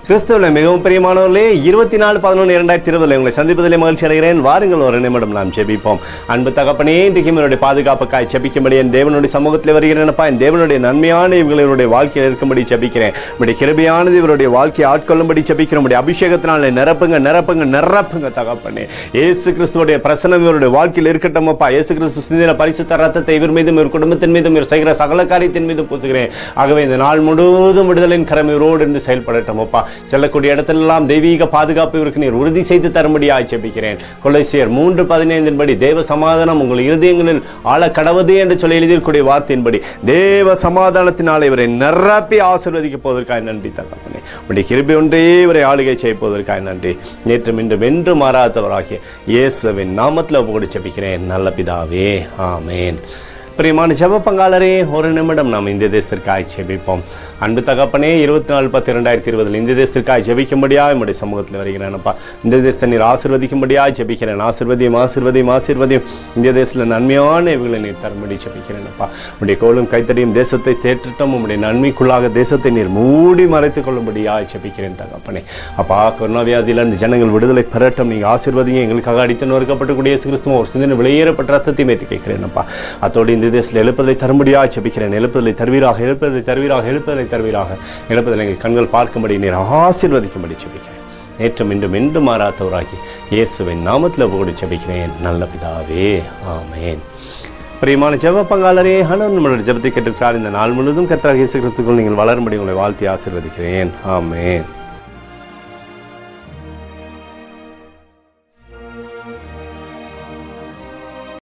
கிறிஸ்துவிலே மிகவும் பிரியமானவர்களே, 24/11/2020 உங்களை சந்திப்பதிலே மகிழ்ச்சி அடைகிறேன். வாருங்கள், ஒரு நிமிடம் நாம் ஜெபிப்போம். அன்பு தகப்பனே, இன்றைக்கு என்னுடைய பாதுகாப்புக்காய் ஜெபிக்கும்படி என் தேவனுடைய சமூகத்தில் வருகிறேனப்பா. என் தேவனுடைய நன்மையான இவங்களுடைய வாழ்க்கையில் இருக்கும்படி ஜெபிக்கிறேன். உடைய கிருபையானது இவருடைய வாழ்க்கையை ஆட்கொள்ளும்படி ஜெபிக்கிறோம். உடைய அபிஷேகத்தினால நிரப்புங்க நிரப்புங்க நிரப்புங்க தகப்பனே. இயேசு கிறிஸ்துவோடைய பிரசன்னம் இவருடைய வாழ்க்கையில் இருக்கட்டும் அப்பா. இயேசு கிறிஸ்து சிந்தின பரிசுத்த ரத்தத்தை இவர் மீதும் இவர் குடும்பத்தின் மீதும் இவர் செய்கிற சகல காரியத்தின் மீது பூசுகிறேன். ஆகவே இந்த நாள் முழுவதும் விடுதலின் கரம் இவரோடு இருந்து செயல்படட்டும் அப்பா. செல்லக்கூடிய இடத்திலெல்லாம் தெய்வீக பாதுகாப்பு இவருக்கு நீர் உறுதி செய்து தரும்படியாய் ஜெபிக்கிறேன். கொலோசியர் 3:15 படி தேவ சமாதானம் உங்கள் இருதயங்களில் ஆழ கடவுது என்று சொல்லி எழுதியிருக்கூடிய வார்த்தையின்படி தேவ சமாதானத்தினால் இவரை நிரப்பி ஆசீர்வதிக்க போவதற்காக நன்றி தகப்பனே. உடைய கிருபை ஒன்றே இவரை ஆளுகை செய்ய போவதற்காக நன்றி. நேற்றும் இன்றும் என்று மாறாதவராகிய இயேசுவின் நாமத்தில் ஒப்புக்கொடு ஜெபிக்கிறேன் நல்ல பிதாவே, ஆமேன். பிரியமான ஜெப பங்காளரே, ஒரு நிமிடம் நாம் இந்த தேசத்திற்காக ஜெபிப்போம். அன்பு தகப்பனே, 24/10/2020 இந்த தேசத்திற்காக ஜெபிக்கும்படியா என்னுடைய சமூகத்தில் வருகிறேன்ப்பா. இந்த தேசத்தை நீர் ஆசீர்வதிக்கும்படியா ஜெபிக்கிறேன். ஆசீர்வதியும் ஆசீர்வதியும் ஆசீர்வதியும் இந்த தேசத்தில் நன்மையான இவர்களை நீர் தரும்படி ஜெபிக்கிறேன்ப்பா. உடைய கோலும் கைத்தடியும் தேசத்தை தேற்றட்டும். உடைய நன்மைக்குள்ளாக தேசத்தை நீர் மூடி மறைத்துக் கொள்ளும்படியா ஜெபிக்கிறேன் தகப்பனே. அப்பா, கொரோனா வியாதியிலிருந்து ஜனங்கள் விடுதலை பெறட்டும். நீங்கள் ஆசீர்வதிங்க. எங்களுக்காக அடித்து நொறுக்கப்பட்டக்கூடிய இயேசு கிறிஸ்துவ ஒரு சிந்தனை வெளியேறப்பட்ட ரத்தத்தை மேற்று கேட்கிறேன்ப்பா. அதோடு இந்த தேசத்தில் எழுப்பதை தரும்படியா ஜெபிக்கிறேன். எழுப்பதை தருவீராக, எழுப்பதை தருவீராக, எழுப்பதை தருவீராக. இழப்பதில் எங்கள் கண்கள் பார்க்கும்படி நீர் ஆசீர்வதிக்கும்படி ஜெபிக்கிறேன். நேற்றும் இன்றும் என்று மாறாதவராகி இயேசுவின் நாமத்தில் ஒப்புக்கொடு ஜெபிக்கிறேன் நல்ல பிதாவே, ஆமேன். பிரியமான ஜெப பங்காளரே, ஆண்டவர் நம்மளுடைய ஜெபத்தை கேட்டிருக்கிறார். இந்த நாள் முழுவதும் கர்த்தராகிய இயேசு கிறிஸ்துவுக்குள் நீங்கள் வளரும்படி உங்களை வாழ்த்தி ஆசீர்வதிக்கிறேன். ஆமேன்.